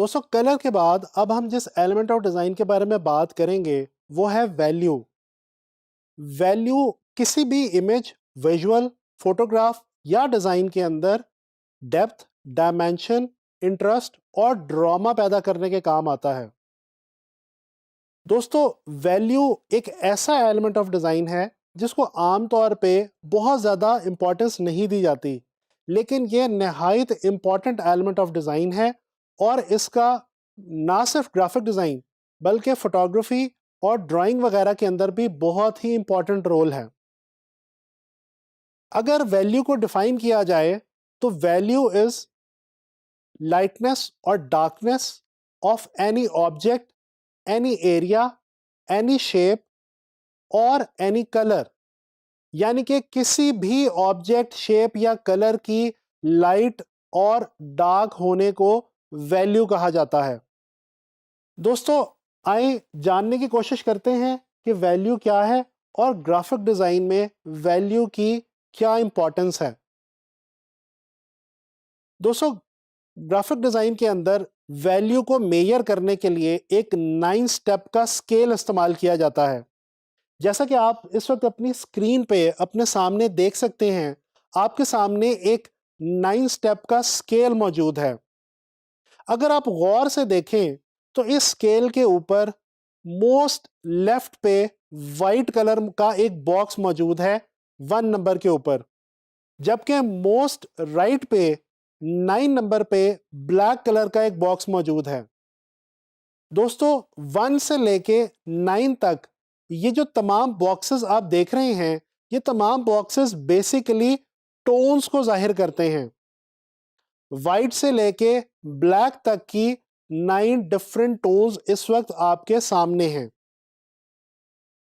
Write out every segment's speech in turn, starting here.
दोस्तों कलर के बाद अब हम जिस एलिमेंट ऑफ डिज़ाइन के बारे में बात करेंगे वो है वैल्यू। वैल्यू किसी भी इमेज, विजुअल, फोटोग्राफ या डिज़ाइन के अंदर डेप्थ, डायमेंशन, इंटरेस्ट और ड्रामा पैदा करने के काम आता है। दोस्तों वैल्यू एक ऐसा एलिमेंट ऑफ डिज़ाइन है जिसको आमतौर पे बहुत ज़्यादा इंपॉर्टेंस नहीं दी जाती, लेकिन ये नहायत इम्पॉर्टेंट एलिमेंट ऑफ डिज़ाइन है और इसका ना सिर्फ ग्राफिक डिज़ाइन बल्कि फोटोग्राफी और ड्राइंग वगैरह के अंदर भी बहुत ही इंपॉर्टेंट रोल है। अगर वैल्यू को डिफाइन किया जाए तो वैल्यू इज लाइटनेस और darkness of any object, any area, any shape और एनी कलर, यानी कि किसी भी ऑब्जेक्ट, शेप या कलर की लाइट और डार्क होने को वैल्यू कहा जाता है। दोस्तों आइए जानने की कोशिश करते हैं कि वैल्यू क्या है और ग्राफिक डिजाइन में वैल्यू की क्या इंपॉर्टेंस है। दोस्तों ग्राफिक डिजाइन के अंदर वैल्यू को मेजर करने के लिए एक 9 स्टेप का स्केल इस्तेमाल किया जाता है। जैसा कि आप इस वक्त अपनी स्क्रीन पे अपने सामने देख सकते हैं, आपके सामने एक 9 स्टेप का स्केल मौजूद है। अगर आप गौर से देखें तो इस स्केल के ऊपर मोस्ट लेफ्ट पे वाइट कलर का एक बॉक्स मौजूद है 1 नंबर के ऊपर, जबकि मोस्ट राइट पे 9 नंबर पे ब्लैक कलर का एक बॉक्स मौजूद है। दोस्तों 1 से लेके 9 तक ये जो तमाम बॉक्सेस आप देख रहे हैं, ये तमाम बॉक्सेस बेसिकली टोन्स को जाहिर करते हैं। वाइट से लेके ब्लैक तक की 9 डिफरेंट टोन्स इस वक्त आपके सामने हैं।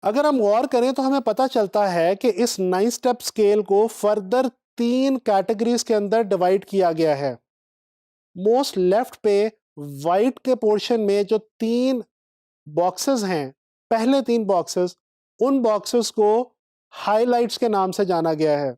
अगर हम गौर करें तो हमें पता चलता है कि इस 9 स्टेप स्केल को फर्दर 3 कैटेगरीज के अंदर डिवाइड किया गया है। मोस्ट लेफ्ट पे वाइट के पोर्शन में जो 3 बॉक्सेस हैं, पहले 3 बॉक्सेस, उन बॉक्सेस को हाइलाइट्स के नाम से जाना गया है।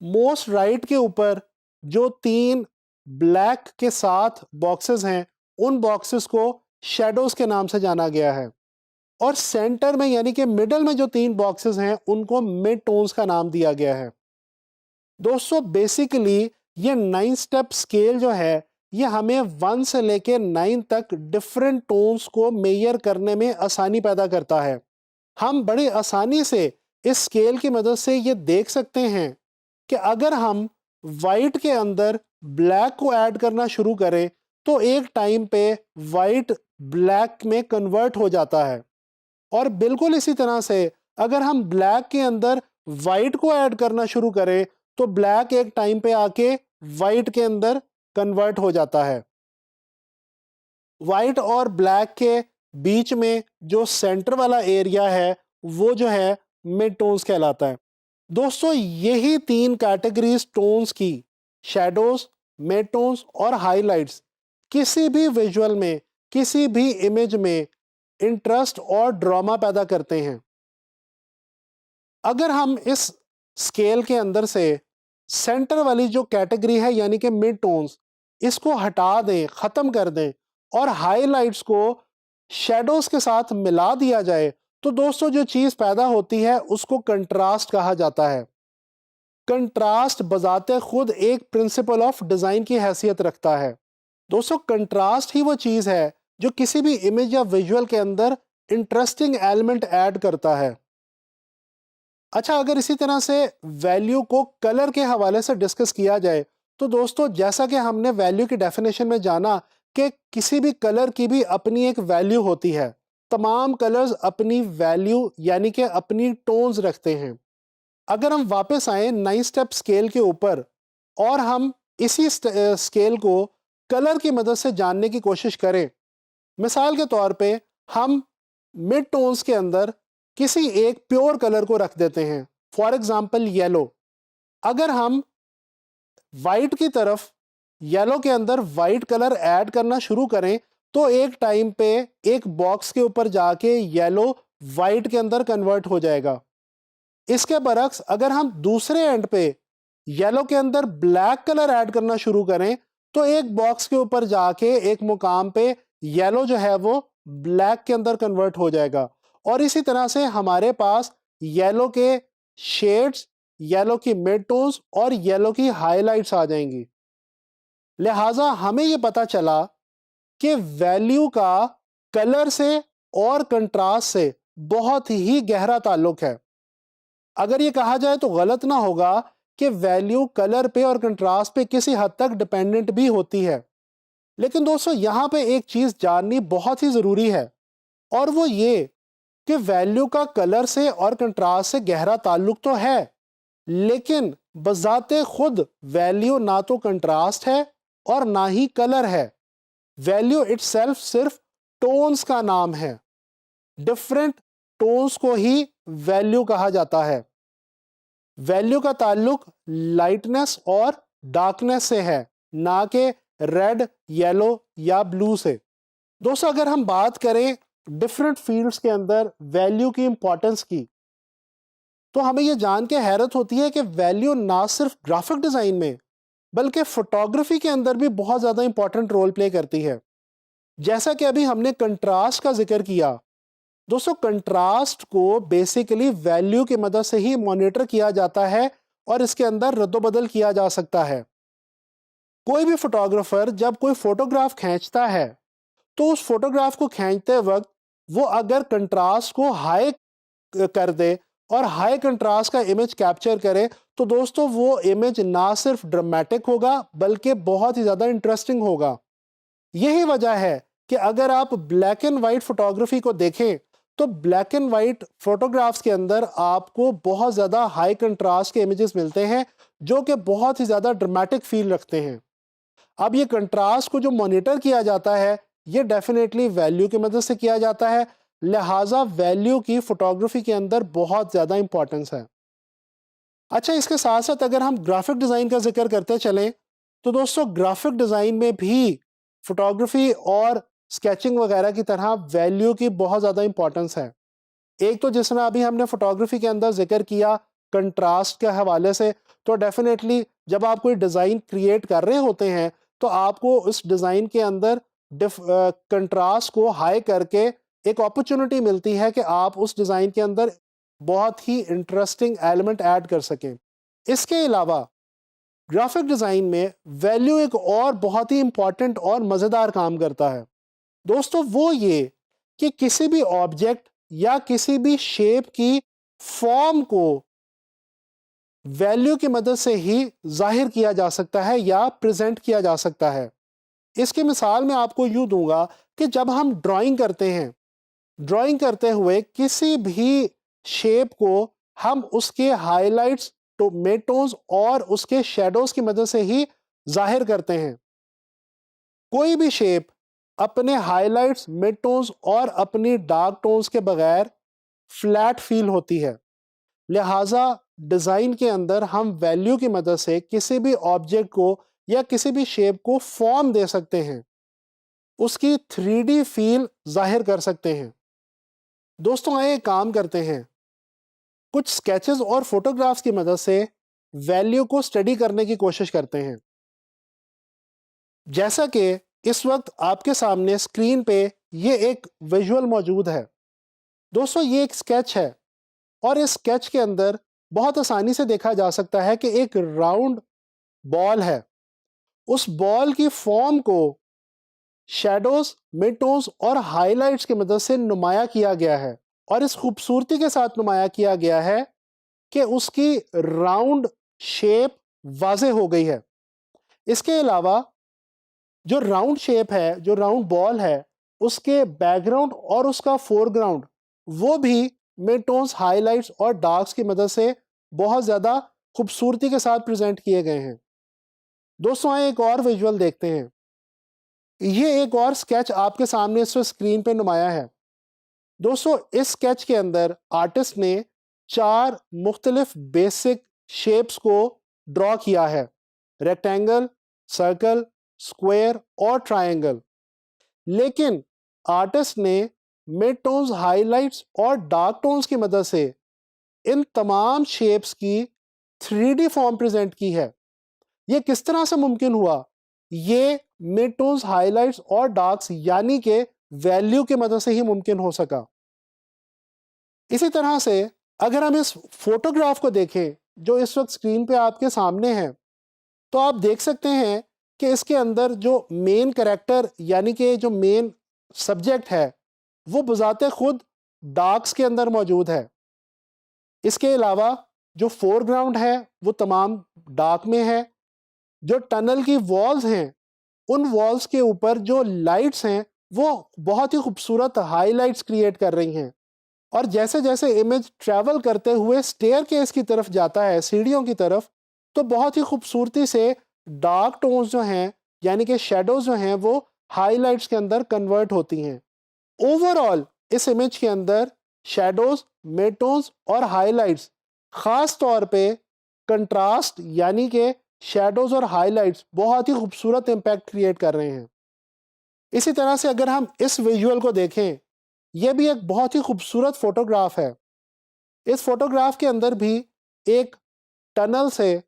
मोस्ट राइट के ऊपर जो 3 ब्लैक के साथ बॉक्सेस हैं, उन बॉक्सेस को शैडोज के नाम से जाना गया है। और सेंटर में यानी कि मिडल में जो 3 बॉक्सेस हैं, उनको मिड टोन्स का नाम दिया गया है। दोस्तों बेसिकली ये 9 स्टेप स्केल जो है, ये हमें 1 से लेके 9 तक डिफरेंट टोन्स को मेजर करने में आसानी पैदा करता है। हम बड़ी आसानी से इस स्केल की मदद से ये देख सकते हैं कि अगर हम वाइट के अंदर ब्लैक को ऐड करना शुरू करें तो एक टाइम पे वाइट ब्लैक में कन्वर्ट हो जाता है, और बिल्कुल इसी तरह से अगर हम ब्लैक के अंदर वाइट को ऐड करना शुरू करें तो ब्लैक एक टाइम पे आके वाइट के अंदर कन्वर्ट हो जाता है। वाइट और ब्लैक के बीच में जो सेंटर वाला एरिया है वो जो है मिड टोन्स कहलाता है। दोस्तों यही 3 कैटेगरीज टोन्स की, शैडोज, मिड टोन्स और हाइलाइट्स, किसी भी विजुअल में, किसी भी इमेज में इंटरेस्ट और ड्रामा पैदा करते हैं। अगर हम इस स्केल के अंदर से सेंटर वाली जो कैटेगरी है यानी कि मिड टोन्स, इसको हटा दें, ख़त्म कर दें और हाइलाइट्स को शैडोज के साथ मिला दिया जाए तो दोस्तों जो चीज़ पैदा होती है उसको कंट्रास्ट कहा जाता है। कंट्रास्ट बजाते खुद एक प्रिंसिपल ऑफ डिज़ाइन की हैसियत रखता है। दोस्तों कंट्रास्ट ही वो चीज़ है जो किसी भी इमेज या विजुअल के अंदर इंटरेस्टिंग एलिमेंट ऐड करता है। अच्छा, अगर इसी तरह से वैल्यू को कलर के हवाले से डिस्कस किया जाए तो दोस्तों जैसा कि हमने वैल्यू की डेफिनेशन में जाना कि किसी भी कलर की भी अपनी एक वैल्यू होती है। तमाम कलर्स अपनी वैल्यू यानी कि अपनी टोन्स रखते हैं। अगर हम वापस आए 9 स्टेप स्केल के ऊपर और हम इसी स्केल को कलर की मदद से जानने की कोशिश करें, मिसाल के तौर पे हम मिड टोन्स के अंदर किसी एक प्योर कलर को रख देते हैं, फॉर एग्जांपल येलो। अगर हम वाइट की तरफ येलो के अंदर वाइट कलर ऐड करना शुरू करें तो एक टाइम पे एक बॉक्स के ऊपर जाके येलो वाइट के अंदर कन्वर्ट हो जाएगा। इसके बरक्स अगर हम दूसरे एंड पे येलो के अंदर ब्लैक कलर ऐड करना शुरू करें तो एक बॉक्स के ऊपर जाके एक मुकाम पे येलो जो है वो ब्लैक के अंदर कन्वर्ट हो जाएगा, और इसी तरह से हमारे पास येलो के शेड्स, येलो की मिड टोन्स और येलो की हाइलाइट्स आ जाएंगी। लिहाजा हमें यह पता चला कि वैल्यू का कलर से और कंट्रास्ट से बहुत ही गहरा ताल्लुक है। अगर ये कहा जाए तो गलत ना होगा कि वैल्यू कलर पे और कंट्रास्ट पे किसी हद तक डिपेंडेंट भी होती है। लेकिन दोस्तों यहां पे एक चीज जाननी बहुत ही जरूरी है, और वो ये कि वैल्यू का कलर से और कंट्रास्ट से गहरा ताल्लुक तो है, लेकिन बजाते खुद वैल्यू ना तो कंट्रास्ट है और ना ही कलर है। वैल्यू इटसेल्फ सिर्फ टोन्स का नाम है। डिफरेंट टोन्स को ही वैल्यू कहा जाता है। वैल्यू का ताल्लुक लाइटनेस और डार्कनेस से है, ना कि रेड, येलो या ब्लू से। दोस्तों अगर हम बात करें डिफरेंट फील्ड्स के अंदर वैल्यू की इंपॉर्टेंस की, तो हमें यह जान के हैरत होती है कि वैल्यू ना सिर्फ ग्राफिक डिजाइन में बल्कि फोटोग्राफी के अंदर भी बहुत ज्यादा इंपॉर्टेंट रोल प्ले करती है। जैसा कि अभी हमने कंट्रास्ट का जिक्र किया, दोस्तों कंट्रास्ट को बेसिकली वैल्यू की मदद से ही मॉनिटर किया जाता है और इसके अंदर रद्दोबदल किया जा सकता है। कोई भी फोटोग्राफर जब कोई फोटोग्राफ खींचता है तो उस फोटोग्राफ को खींचते वक्त वो अगर कंट्रास्ट को हाई कर दे और हाई कंट्रास्ट का इमेज कैप्चर करे, तो दोस्तों वो इमेज ना सिर्फ ड्रामेटिक होगा बल्कि बहुत ही ज्यादा इंटरेस्टिंग होगा। यही वजह है कि अगर आप ब्लैक एंड व्हाइट फोटोग्राफी को देखें तो ब्लैक एंड व्हाइट फोटोग्राफ्स के अंदर आपको बहुत ज्यादा हाई कंट्रास्ट के इमेजेस मिलते हैं जो कि बहुत ही ज्यादा ड्रामेटिक फील रखते हैं। अब ये कंट्रास्ट को जो मॉनिटर किया जाता है ये डेफिनेटली वैल्यू की मदद से किया जाता है, लिहाजा वैल्यू की फोटोग्राफी के अंदर बहुत ज्यादा इंपॉर्टेंस है। अच्छा, इसके साथ साथ अगर हम ग्राफिक डिजाइन का जिक्र करते चलें तो दोस्तों ग्राफिक डिजाइन में भी फोटोग्राफी और स्केचिंग वगैरह की तरह वैल्यू की बहुत ज़्यादा इंपॉर्टेंस है। एक तो जिस तरह अभी हमने फोटोग्राफी के अंदर जिक्र किया कंट्रास्ट के हवाले से, तो डेफिनेटली जब आप कोई डिज़ाइन क्रिएट कर रहे होते हैं तो आपको उस डिज़ाइन के अंदर कंट्रास्ट को हाई करके एक अपॉर्चुनिटी मिलती है कि आप उस डिज़ाइन के अंदर बहुत ही इंटरेस्टिंग एलिमेंट ऐड कर सकें। इसके अलावा ग्राफिक डिज़ाइन में वैल्यू एक और बहुत ही इंपॉर्टेंट और मज़ेदार काम करता है। दोस्तों वो ये कि किसी भी ऑब्जेक्ट या किसी भी शेप की फॉर्म को वैल्यू की मदद से ही जाहिर किया जा सकता है या प्रेजेंट किया जा सकता है। इसकी मिसाल मैं आपको यूं दूंगा कि जब हम ड्राइंग करते हैं, ड्राइंग करते हुए किसी भी शेप को हम उसके हाइलाइट्स, तो मिड टोन्स और उसके शेडोज की मदद से ही जाहिर करते हैं। कोई भी शेप अपने हाइलाइट्स, मिड टोन्स और अपनी डार्क टोन्स के बगैर फ्लैट फील होती है। लिहाजा डिजाइन के अंदर हम वैल्यू की मदद से किसी भी ऑब्जेक्ट को या किसी भी शेप को फॉर्म दे सकते हैं, उसकी 3D फील जाहिर कर सकते हैं। दोस्तों आइए काम करते हैं, कुछ स्केचेस और फोटोग्राफ्स की मदद से वैल्यू को स्टडी करने की कोशिश करते हैं। जैसा कि इस वक्त आपके सामने स्क्रीन पे ये एक विजुअल मौजूद है। दोस्तों ये एक स्केच है और इस स्केच के अंदर बहुत आसानी से देखा जा सकता है कि एक राउंड बॉल है। उस बॉल की फॉर्म को शैडोज, मिड टोन्स और हाइलाइट्स की मदद से नुमाया किया गया है, और इस खूबसूरती के साथ नुमाया किया गया है कि उसकी राउंड शेप वाज़े हो गई है। इसके अलावा जो राउंड शेप है, जो राउंड बॉल है, उसके बैकग्राउंड और उसका फोरग्राउंड वो भी मिड टोन्स, हाइलाइट्स और डार्क्स की मदद से बहुत ज़्यादा खूबसूरती के साथ प्रेजेंट किए गए हैं। दोस्तों आइए एक और विजुअल देखते हैं। ये एक और स्केच आपके सामने इस स्क्रीन पे नुमाया है। दोस्तों इस स्केच के अंदर आर्टिस्ट ने 4 मुख्तलिफ बेसिक शेप्स को ड्रॉ किया है: रेक्टेंगल, सर्कल, स्क्वायर और ट्रायंगल। लेकिन आर्टिस्ट ने मिड टोन्स, हाइलाइट्स और डार्क टोन्स की मदद से इन तमाम शेप्स की 3D फॉर्म प्रेजेंट की है। यह किस तरह से मुमकिन हुआ? ये मिड टोन्स, हाइलाइट्स और डार्क्स यानी कि वैल्यू की मदद से ही मुमकिन हो सका। इसी तरह से अगर हम इस फोटोग्राफ को देखें जो इस वक्त स्क्रीन पे आपके सामने है, तो आप देख सकते हैं कि इसके अंदर जो मेन कैरेक्टर यानी कि जो मेन सब्जेक्ट है वो बजाते खुद डार्क्स के अंदर मौजूद है। इसके अलावा जो फोरग्राउंड है वो तमाम डार्क में है। जो टनल की वॉल्स हैं उन वॉल्स के ऊपर जो लाइट्स हैं वो बहुत ही खूबसूरत हाईलाइट्स क्रिएट कर रही हैं। और जैसे जैसे इमेज ट्रैवल करते हुए स्टेयर केस की तरफ जाता है, सीढ़ियों की तरफ, तो बहुत ही खूबसूरती से डार्क टोन्स जो हैं यानी कि शेडोज जो हैं वो हाईलाइट्स के अंदर कन्वर्ट होती हैं। ओवरऑल इस इमेज के अंदर शेडोज, मिड टोन्स और हाईलाइट्स खास तौर पे कंट्रास्ट यानी कि शेडोज और हाईलाइट्स बहुत ही खूबसूरत इंपैक्ट क्रिएट कर रहे हैं। इसी तरह से अगर हम इस विजुअल को देखें, यह भी एक बहुत ही खूबसूरत फोटोग्राफ है। इस फोटोग्राफ के अंदर भी एक टनल से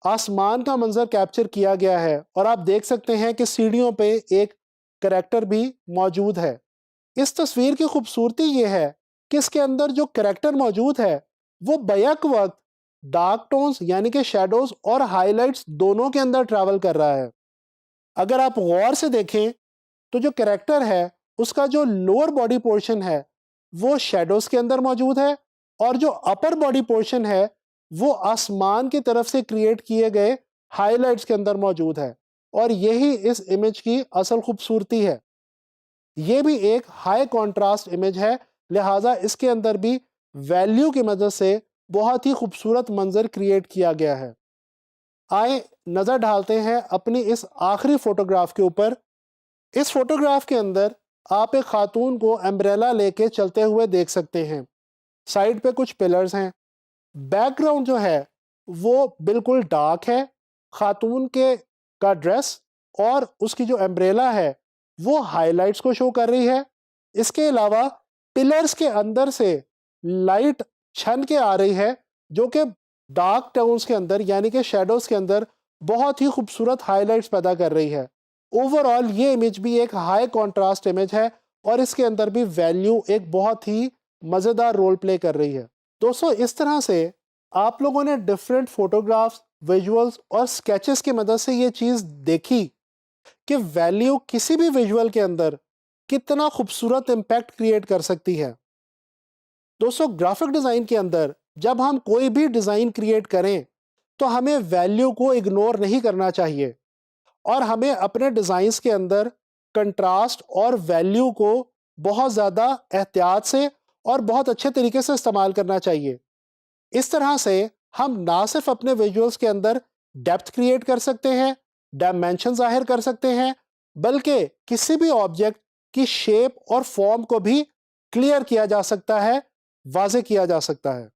आसमान का मंजर कैप्चर किया गया है और आप देख सकते हैं कि सीढ़ियों पे एक करैक्टर भी मौजूद है। इस तस्वीर की खूबसूरती यह है कि इसके अंदर जो करैक्टर मौजूद है वो बैक वक्त डार्क टोन्स यानी कि शेडोज और हाइलाइट्स दोनों के अंदर ट्रैवल कर रहा है। अगर आप गौर से देखें तो जो करैक्टर है उसका जो लोअर बॉडी पोर्शन है वो शेडोज के अंदर मौजूद है और जो अपर बॉडी पोर्शन है वो आसमान की तरफ से क्रिएट किए गए हाइलाइट्स के अंदर मौजूद है। और यही इस इमेज की असल खूबसूरती है। ये भी एक हाई कॉन्ट्रास्ट इमेज है, लिहाजा इसके अंदर भी वैल्यू की मदद से बहुत ही खूबसूरत मंजर क्रिएट किया गया है। आए नज़र डालते हैं अपनी इस आखिरी फोटोग्राफ के ऊपर। इस फोटोग्राफ के अंदर आप एक खातून को एम्ब्रेला लेके चलते हुए देख सकते हैं। साइड पे कुछ पिलर्स हैं। बैकग्राउंड जो है वो बिल्कुल डार्क है। खातून के का ड्रेस और उसकी जो एम्ब्रेला है वो हाइलाइट्स को शो कर रही है। इसके अलावा पिलर्स के अंदर से लाइट छन के आ रही है जो कि डार्क टोन्स के अंदर यानी कि शेडोज के अंदर बहुत ही खूबसूरत हाइलाइट्स पैदा कर रही है। ओवरऑल ये इमेज भी एक हाई कॉन्ट्रास्ट इमेज है और इसके अंदर भी वैल्यू एक बहुत ही मज़ेदार रोल प्ले कर रही है। दोस्तों, इस तरह से आप लोगों ने डिफरेंट फोटोग्राफ्स, विजुअल्स और स्केचेस की मदद से ये चीज़ देखी कि वैल्यू किसी भी विजुअल के अंदर कितना खूबसूरत इम्पैक्ट क्रिएट कर सकती है। दोस्तों, ग्राफिक डिज़ाइन के अंदर जब हम कोई भी डिज़ाइन क्रिएट करें तो हमें वैल्यू को इग्नोर नहीं करना चाहिए और हमें अपने डिज़ाइंस के अंदर कंट्रास्ट और वैल्यू को बहुत ज़्यादा एहतियात से और बहुत अच्छे तरीके से इस्तेमाल करना चाहिए। इस तरह से हम ना सिर्फ अपने विजुअल्स के अंदर डेप्थ क्रिएट कर सकते हैं, डायमेंशन जाहिर कर सकते हैं, बल्कि किसी भी ऑब्जेक्ट की शेप और फॉर्म को भी क्लियर किया जा सकता है, वाज़े किया जा सकता है।